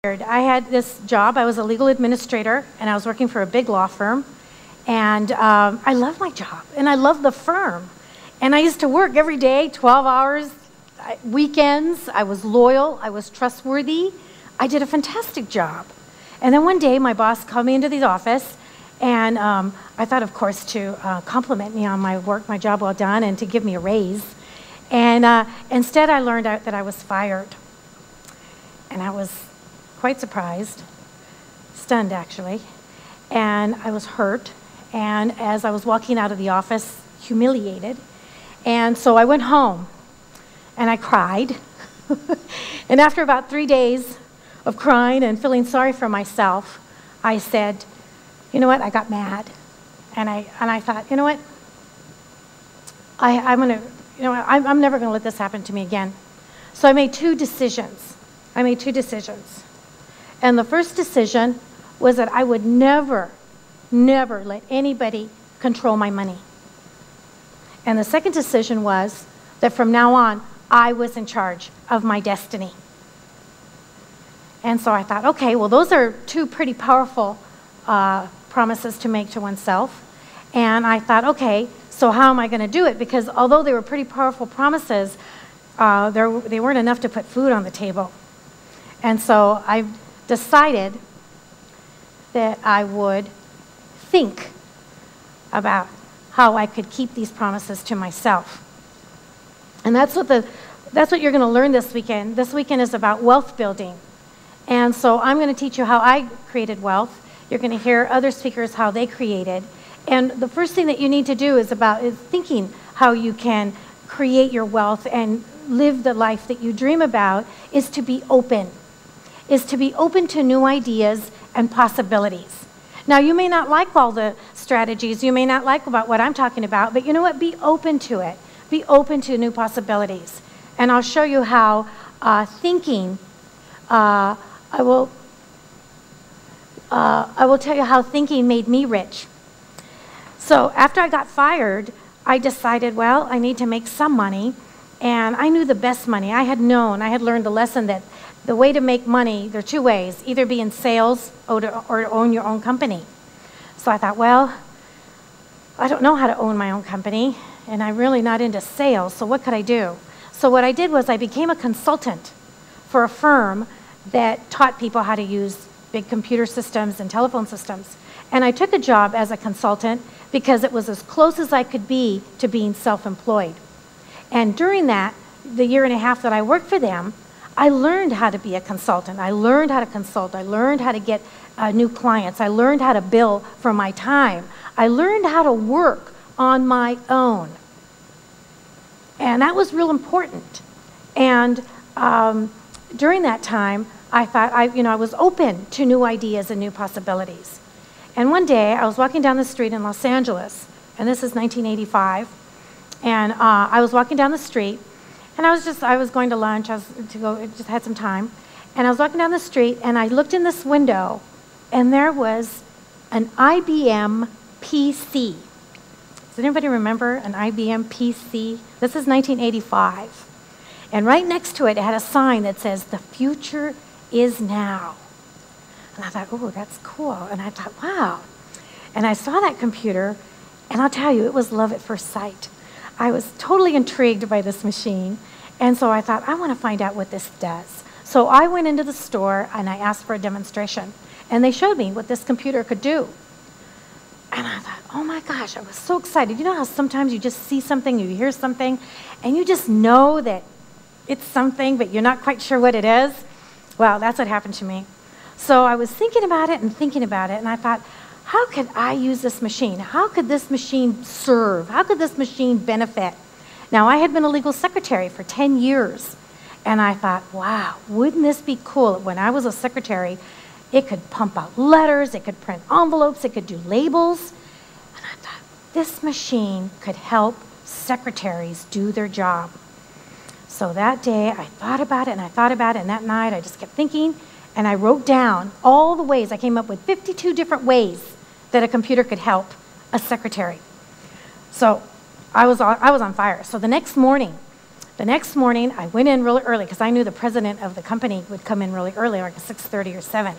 I had this job. I was a legal administrator, and I was working for a big law firm. And I loved my job, and I loved the firm. And I used to work every day, 12 hours, weekends. I was loyal. I was trustworthy. I did a fantastic job. And then one day, my boss called me into the office, and I thought, of course, to compliment me on my work, my job well done, and to give me a raise. And instead, I learned out that I was fired. And I was quite surprised, stunned actually, and I was hurt. And as I was walking out of the office, humiliated, and so I went home and I cried. And after about 3 days of crying and feeling sorry for myself, I said, you know what, I got mad. And I thought, you know what, I'm never gonna let this happen to me again. So I made two decisions. And the first decision was that I would never let anybody control my money. And the second decision was that from now on, I was in charge of my destiny. And so I thought, okay, well, those are two pretty powerful promises to make to oneself. And I thought, okay, so how am I going to do it? Because although they were pretty powerful promises, they weren't enough to put food on the table. And so I decided that I would think about how I could keep these promises to myself. And that's what you're going to learn this weekend. This weekend is about wealth building. And so I'm going to teach you how I created wealth. You're going to hear other speakers how they created. And the first thing that you need to do is thinking how you can create your wealth and live the life that you dream about is to be open. Is to be open to new ideas and possibilities. Now, you may not like all the strategies, you may not like about what I'm talking about, but you know what? Be open to it. Be open to new possibilities. And I'll show you how thinking, I will tell you how thinking made me rich. So after I got fired, I decided, well, I need to make some money. And I knew the best money. I had learned the lesson that the way to make money, there are two ways, either be in sales or to own your own company. So I thought, well, I don't know how to own my own company, and I'm really not into sales, so what could I do? So what I did was I became a consultant for a firm that taught people how to use big computer systems and telephone systems. And I took a job as a consultant because it was as close as I could be to being self-employed. And during that, the year and a half that I worked for them, I learned how to be a consultant. I learned how to consult. I learned how to get new clients. I learned how to bill for my time. I learned how to work on my own. And that was real important. And during that time, I thought, I was open to new ideas and new possibilities. And one day, I was walking down the street in Los Angeles, and this is 1985, and I was walking down the street, and I was going to lunch, just had some time, and I was walking down the street, and I looked in this window, and there was an IBM PC. Does anybody remember an IBM PC? This is 1985. And right next to it, it had a sign that says, "The future is now." And I thought, oh, that's cool. And I thought, wow. And I saw that computer, and I'll tell you, it was love at first sight. I was totally intrigued by this machine, and so I thought, I want to find out what this does. So I went into the store, and I asked for a demonstration, and they showed me what this computer could do. And I thought, oh my gosh, I was so excited. You know how sometimes you just see something, you hear something, and you just know that it's something, but you're not quite sure what it is? Well, that's what happened to me. So I was thinking about it, and I thought, how could I use this machine? How could this machine serve? How could this machine benefit? Now, I had been a legal secretary for 10 years, and I thought, wow, wouldn't this be cool? When I was a secretary, it could pump out letters, it could print envelopes, it could do labels. And I thought, this machine could help secretaries do their job. So that day, I thought about it, and that night I just kept thinking, and I wrote down all the ways. I came up with 52 different ways that a computer could help a secretary. So I was on fire. So the next morning, The next morning, I went in really early because I knew the president of the company would come in really early, like at 6:30 or 7.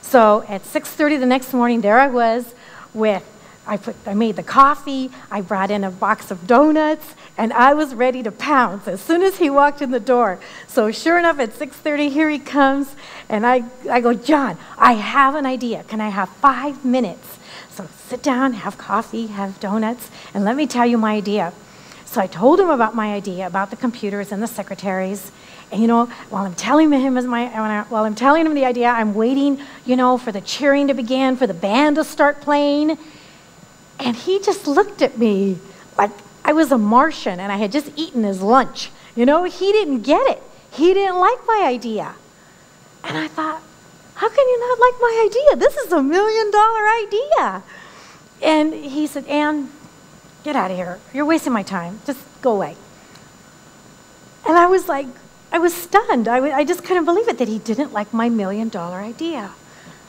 So at 6:30 the next morning, there I was with, I made the coffee, I brought in a box of donuts, and I was ready to pounce as soon as he walked in the door. So sure enough, at 6:30, here he comes, and I go, John, I have an idea. Can I have 5 minutes? So sit down, have coffee, have donuts, and let me tell you my idea. So I told him about my idea, about the computers and the secretaries. And while I'm telling him the idea, I'm waiting, for the cheering to begin, for the band to start playing. And he just looked at me like I was a Martian and I had just eaten his lunch. He didn't get it. He didn't like my idea. And I thought, how can you not like my idea? This is $1 million idea. And he said, Ann, get out of here. You're wasting my time. Just go away. And I was like, I was stunned. I just couldn't believe it that he didn't like my $1 million idea.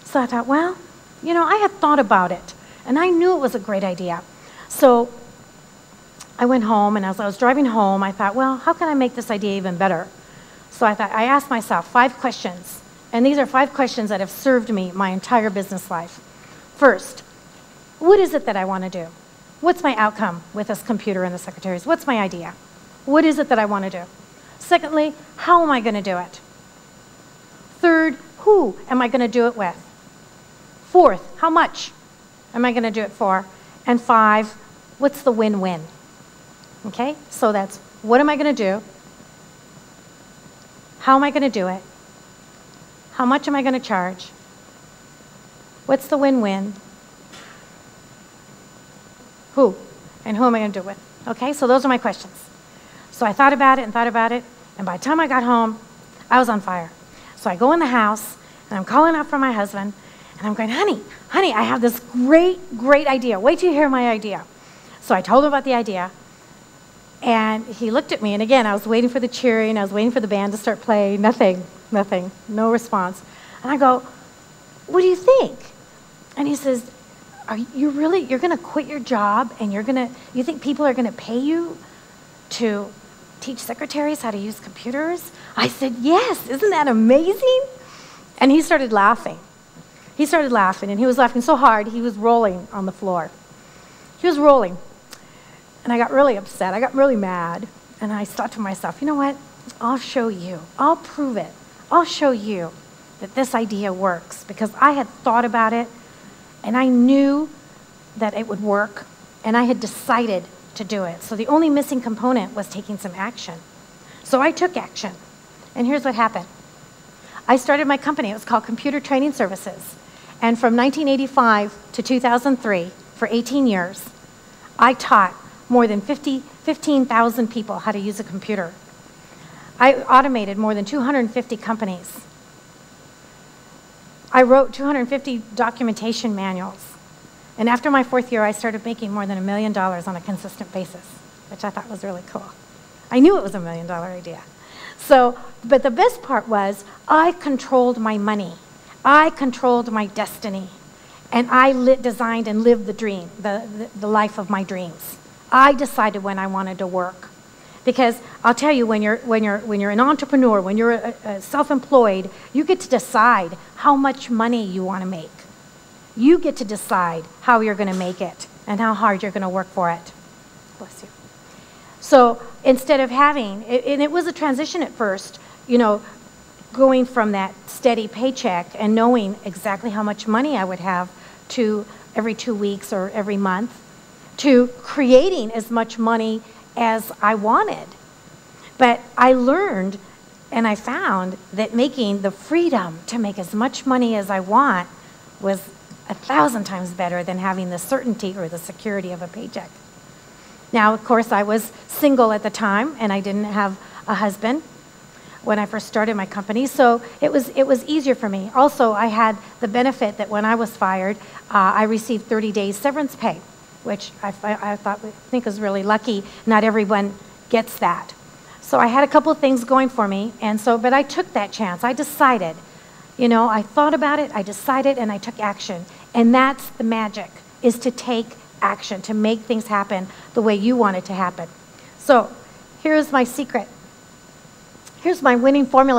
So I thought, well, I had thought about it, and I knew it was a great idea. So I went home, and as I was driving home, I thought, well, how can I make this idea even better? So I asked myself 5 questions, and these are 5 questions that have served me my entire business life. First, what is it that I want to do? What's my outcome with this computer and the secretaries? What's my idea? What is it that I want to do? Secondly, how am I going to do it? Third, who am I going to do it with? Fourth, how much am I going to do it for? And 5, what's the win-win? Okay, so that's what am I going to do? How am I going to do it? How much am I going to charge? What's the win-win? Who? And who am I going to do it with? Okay, so those are my questions. So I thought about it, and by the time I got home, I was on fire. So I go in the house, and I'm calling out for my husband, and I'm going, honey, I have this great idea. Wait till you hear my idea. So I told him about the idea, and he looked at me, and again, I was waiting for the cheering, I was waiting for the band to start playing, nothing, no response. And I go, what do you think? And he says, you're going to quit your job, and you think people are going to pay you to teach secretaries how to use computers? I said, yes, isn't that amazing? And he started laughing. And he was laughing so hard, he was rolling on the floor. He was rolling. And I got really upset. I got really mad. And I thought to myself, you know what? I'll show you. I'll prove it. I'll show you that this idea works, because I had thought about it, and I knew that it would work, and I had decided to do it. So the only missing component was taking some action. So I took action, and here's what happened. I started my company. It was called Computer Training Services. And from 1985 to 2003, for 18 years, I taught more than 15,000 people how to use a computer. I automated more than 250 companies. I wrote 250 documentation manuals. And after my 4th year, I started making more than $1 million on a consistent basis, which I thought was really cool. I knew it was $1 million idea. But the best part was I controlled my money. I controlled my destiny. And I designed and lived the dream, the life of my dreams. I decided when I wanted to work. Because I'll tell you, when you're an entrepreneur, when you're a self-employed, you get to decide how much money you want to make. You get to decide how you're going to make it and how hard you're going to work for it. Bless you. So instead of having, and it was a transition at first, going from that steady paycheck and knowing exactly how much money I would have to every 2 weeks or every month, to creating as much money as I wanted. But I learned and I found that making the freedom to make as much money as I want was 1,000 times better than having the certainty or the security of a paycheck. Now, of course, I was single at the time, and I didn't have a husband when I first started my company, so it was easier for me. Also, I had the benefit that when I was fired, I received 30 days severance pay, which I think is really lucky. Not everyone gets that. So I had a couple of things going for me, but I took that chance. I decided. I thought about it, I decided, and I took action. And that's the magic, is to take action, to make things happen the way you want it to happen. So here's my secret. Here's my winning formula.